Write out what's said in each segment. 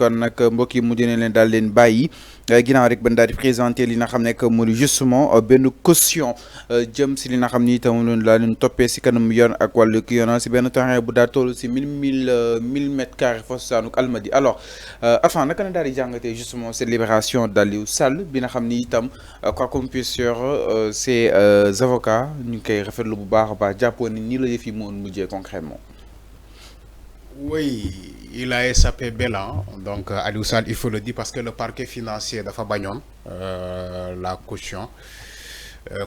kon nag mbokk yi mujj nañ leen daal leen bàyyi ginnaaw rek ban daal di présenté li nga xam ne que moo di justement benn caution jëm si li nga xam ni itam loolu laa leen toppee si kanam yoon ak wàllu ki yoon si benn terrain bu daal toll si mille mètres carrés foofu saanuk Almadi alors avant naka na daal di jàngatee justement cette libération d'Aliou Sall bi nga xam ni itam quoi qu'on puisse dire ces avocats ñu ngi koy rafetlu bu baax a baax jàppoon ni nii la yëf yi moon mujjee concrètement. Oui, il a échappé bel an. Donc, Aliou Sall, il faut le dire parce que le parquet financier d'Afa Bagnon, la caution,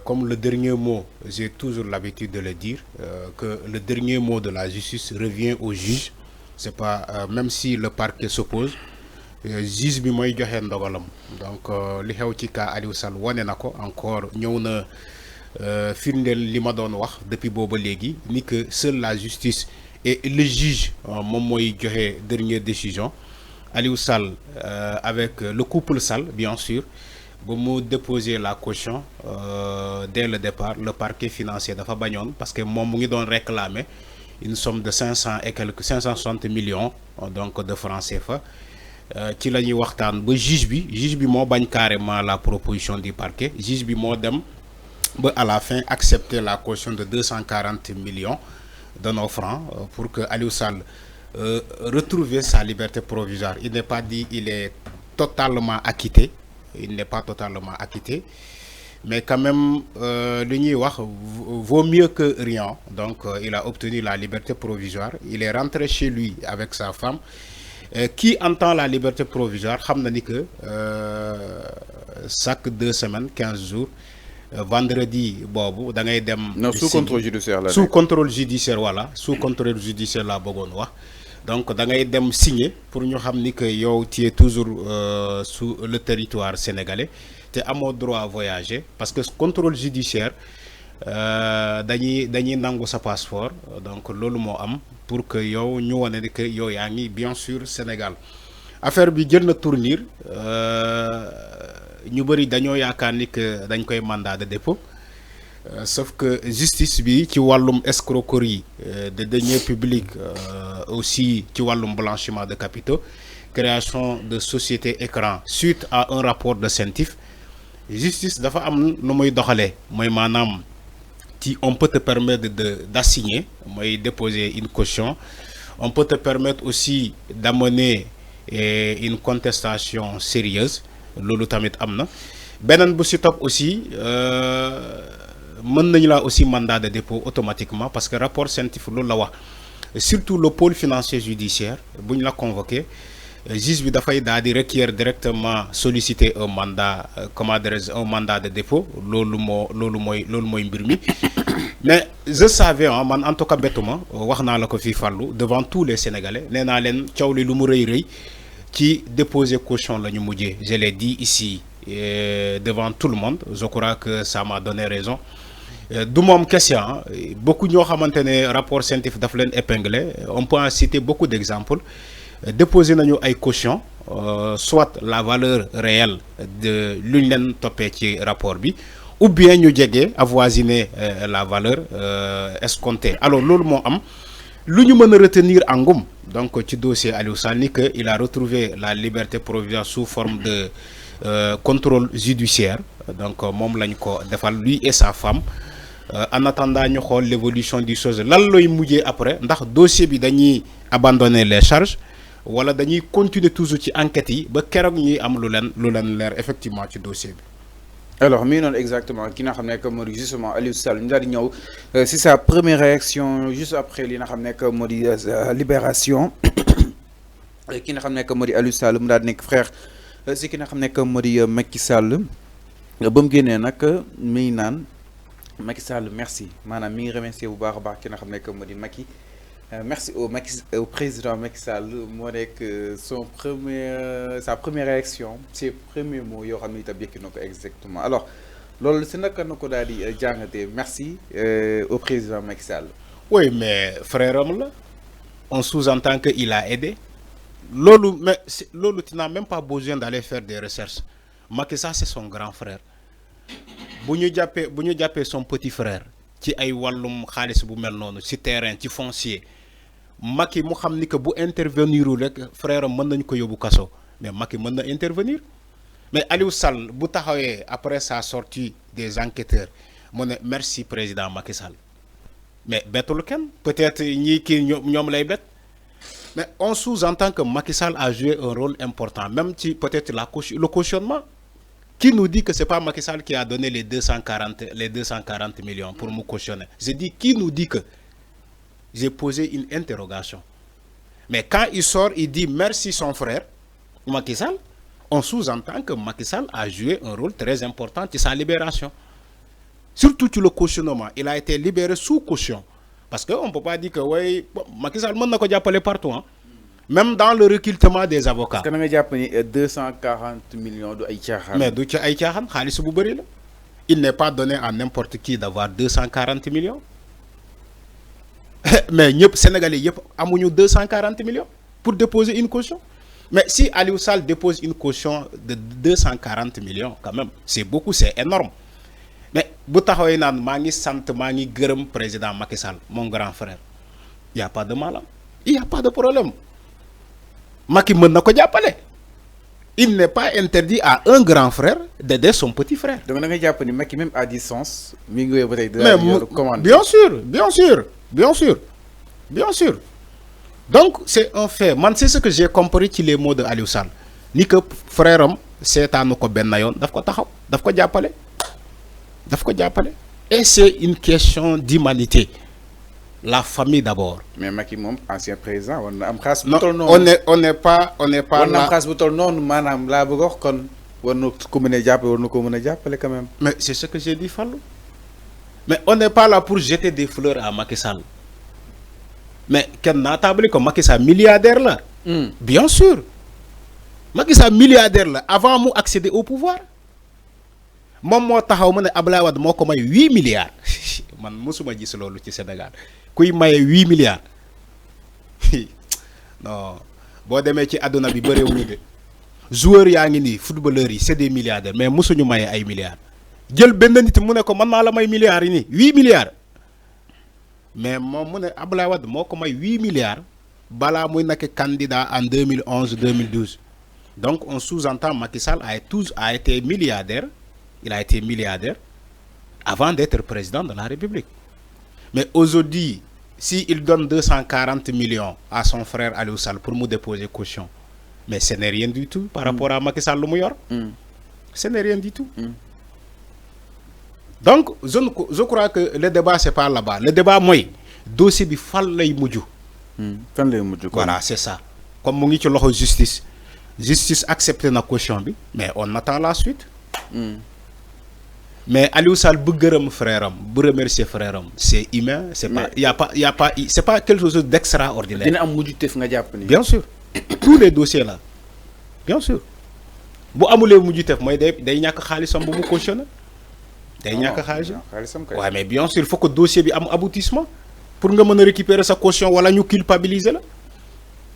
comme le dernier mot, j'ai toujours l'habitude de le dire, que le dernier mot de la justice revient au juge. C'est pas, même si le parquet s'oppose, juge bi moy joxe ndogalam. Donc, li xew ci cas Aliou Sall woné nako encore ñëw na firndel li ma doon wax depuis booba léegi ni que seule la justice et le juge moom mooy joxe dernière décision. Aliou Sall avec le couple Sall bien sûr ba mu déposer la caution dès le départ le parquet financier dafa bañoon parce que moom mu ngi doon réclamer une somme de 560 millions donc de francs CFA ci la ñuy waxtaan ba juge bi moo bañ carrément la proposition du parquet juge bi moo dem ba à la fin accepter la caution de 240 millions de nos francs pour que Aliou Sall retrouve sa liberté provisoire. Il n'est pas dit il est totalement acquitté. Il n'est pas totalement acquitté. Mais quand même, l'Union vaut mieux que rien. Donc, il a obtenu la liberté provisoire. Il est rentré chez lui avec sa femme. Qui entend la liberté provisoire, il que chaque 2 semaines, 15 jours, vendredi bobu da ngay dem non sous contrôle judiciaire là sous contrôle judiciaire voilà sous contrôle judiciaire la bëggoon wax donc da ngay dem signer pour ñu xam ni que yow tu es toujours sous le territoire sénégalais te amoo droit à voyager parce que contrôle judiciaire dañuy nangu sa passeport donc loolu moo am pour que yow ñu wane ni que yow yaa ngi bien sûr Sénégal affaire bi jël na tournure ñu bari dañoo yaakaar ni que dañ koy mandat de dépôt sauf que justice bi ci wàllum escroquerie de deniers publics aussi ci wàllum blanchiment de capitaux création de société écran suite à un rapport de CENTIF justice dafa am nu muy doxalee mooy maanaam ci on peut te permettre d'assigner mooy déposer une caution on peut te permettre aussi d'amener une contestation sérieuse loolu tamit amna benen bu ci top aussi mën nañ la aussi mandat de dépôt automatiquement parce que rapport scientifique loolu la wax surtout le pôle financier judiciaire buñ la convoqué juge bi da fay daal di requérir directement solliciter un mandat un mandat de dépôt loolu moy mbir mi mais je savais man en tout cas bettuma wax naa la ko fi fallu devant tous les Sénégalais nee naa leen coow li lu mu rëy qui déposait caution la ñu mujjee je l'ai dit ici devant tout le monde je crois que ça m'a donné raison du moom question beaucoup ñoo xamante ne rapport scientifique daf leen épinglé on peut en citer beaucoup d'exemples déposer nañu ay caution soit la valeur réelle de luñ leen toppee ci rapport bi ou bien ñu jege avoisiner la valeur escomptée alors loolu moo am lu ñu mën a retenir engum donc ci dossier Aliou Sall ni que il a retrouvé la liberté provisoire sous forme de contrôle judiciaire donc moom lañ ko defal lui et sa femme en attendant ñu xool l'évolution du chose lan looy mujjee après ndax dossier bi dañuy abandonner les charges wala dañuy continuer toujours ci enquête yi ba keroog ñuy am lu leen leer effectivement ci dossier bi. Alors mi non exactement ki nga xam ne que moo di justement Aliou Sall ñu daal di ñëw c'est sa première réaction juste après li nga xam ne que moo di libération ki nga xam ne que moo di Aliou Sall mu daal di nekk frère si ki nga xam ne que moo di Macky Sall ba mu génnee nag mi naan Macky Sall merci maanaam mi ngi remercier bu baax a baax ki nga xam ne que moo di Macky merci au président Macky Sall moo nekk sa première réaction ses premiers mots yoo xam ne itam yëkki na ko exactement alors loolu si naka na ko daal di jàngatee merci au président Macky Sall. Oui mais frère am la on sous-entend que il a aidé loolu mais loolu tu n'as même pas besoin d'aller faire des recherches Macky Sall c'est son grand frère bu ñu jàppee son petit frère ci ay wàllum xaalis bu mel noonu ci terrain ci foncier Macky mu xam ni que bu intervenirul rek frère am mën nañu ko yóbbu kaso mais Macky mën na intervenir mais Aliou Sall bu taxawee après sa sortie des enquêteurs mu ne merci président Macky Sall mais bettul kenn peut-être ñii kii ñoom lay bett mais on sous-entend que Macky Sall a joué un rôle important même si peut-être le cautionnement. Qui nous dit que c'est pas Macky Sall qui a donné les 240 millions pour me cautionner? Je dis qui nous dit que j'ai posé une interrogation. Mais quand il sort, il dit merci son frère Macky Sall. On sous-entend que Macky Sall a joué un rôle très important dans sa libération. Surtout sur le cautionnement. Il a été libéré sous caution. Parce qu'on ne peut pas dire que ouais, Macky Sall n'a pas appelé partout. Hein. Même dans le recrutement des avocats. Parce que nous avons 240 millions de Aïtchahan. Mais d'où Aïtchahan, il n'est pas donné à n'importe qui d'avoir 240 millions. Mais les Sénégalais ont 240 millions pour déposer une caution. Mais si Aliou Sall dépose une caution de 240 millions, quand même, c'est beaucoup, c'est énorme. Mais si Mangi Sant Mangi Gërëm président Macky Sall, mon grand frère, il n'y a pas de mal. Il n'y a pas de problème. Macky mën na ko jàppale. Il n'est pas interdit à un grand frère d'aider son petit frère. Donc da nga jàpp ni Macky même à distance mi ngi wéy mais bien sûr, bien sûr, bien sûr, bien sûr. Donc c'est un fait. Man c'est ce que j'ai compris ci les mots de Aliou Sall. Ni que frère am seetaanu ko benn yoon daf ko taxaw daf ko jàppale. Daf ko jàppale. Et c'est une question d'humanité. La famille d'abord. Mais Macky mom ancien président on am xass non, on n'est pas là xass bu tol non manam la bëgg wax kon wonu ko mëna jappé wonu ko mëna jappalé quand même. Mais c'est ce que j'ai dit Fallou. Mais on n'est pas là pour jeter des fleurs à Macky Sall. Mais ken na tabli ko Macky Sall milliardaire là. Bien sûr. Macky Sall milliardaire là avant mu accéder au pouvoir. Mom mo taxaw mané Abdoulaye Wade moko may 8 milliards. Man musuma gis lolu ci Sénégal. Kuy maye 8 milliards. Non. Bo démé ci aduna bi bëré wuñu dé. Joueurs yaangi ni footballeurs yi c'est des milliardaires mais musuñu maye ay milliards. Jël benn nit mu né ko man ma la may milliards yi ni 8 milliards. Mais mom mu né Abdoulaye Wade moko may 8 milliards bala muy nak candidat en 2011-2012. Donc on sous-entend Macky Sall a été milliardaire. Il a été milliardaire avant d'être président de la République. Mais aujourd'hui, s'il donne 240 millions à son frère Aliou Sall pour me déposer caution, mais ce n'est rien du tout par rapport à Macky Sall le meilleur. Ce n'est rien du tout. Donc, je crois que le débat, ce n'est pas là-bas. Le débat, moi, dossier bi fall lay muju. Voilà, c'est ça. Comme on dit sur la justice, justice accepte la caution, mais on attend la suite. Mais Aliou Sall bu gërëm frère am bu remercier frère am c'est humain, c'est pas c'est pas quelque chose d'extraordinaire. Dina am mujutef nga japp ni. Bien sûr. Tous les dossiers là. Bien sûr. Bu amulé mujutef moy day ñak xalissam bu mu cautionner. Day ñak xalissam kay. Ouais, mais bien sûr il faut que dossier bi am aboutissement pour nga mëna récupérer sa caution wala ñu culpabiliser la.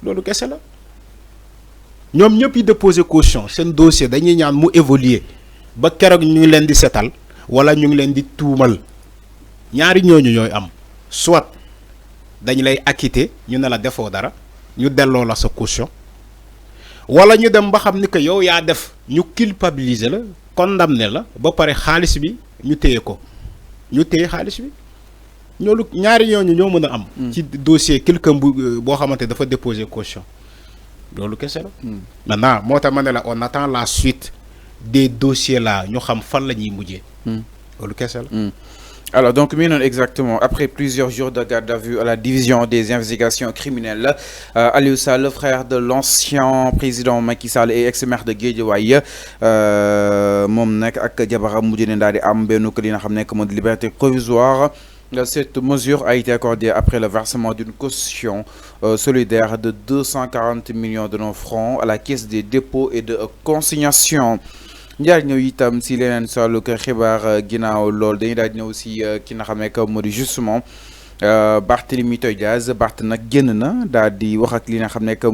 Lolu kessé la. Ñom ñëpp yi déposer caution, sen dossier dañuy ñaan mu évoluer. Ba kérok ñu ngi leen di sétal wala ñu ngi leen di tuumal ñaari ñooñu ñoy am soit dañ lay acquitter ñu ne la defoo dara ñu delloo la sa caution wala ñu dem ba xam ni que yow yaa def ñu culpabiliser la condamner la ba pare xaalis bi ñu téye ko ñu téye xaalis bi ñoolu ñaari ñooñu ñoo mën a am. ci dossier quelqu'un boo xamante dafa déposer caution loolu kese la. Maintenant moo tax ma ne la on attend la suite. Des dossiers là nous xam fan lañuy mujjé alors donc exactement après plusieurs jours de garde à vue à la division des investigations criminelles Aliou Sall le frère de l'ancien président Macky Sall et ex-maire de Guédiawaye mom nak ak jabaram mujjé né daal di am benn ko li nga xam nekk mode liberté provisoire. Cette mesure a été accordée après le versement d'une caution solidaire de 240 millions de nos francs à la caisse des dépôts et de consignation. Ñaar ñëw itam si leneen solo ko xibaar ginnaaw lool dañuy daal di ñëw si ki nga xam ne que moo di justement Barthélémy Dias Barth nag génn na daal di wax ak li nga xam ne que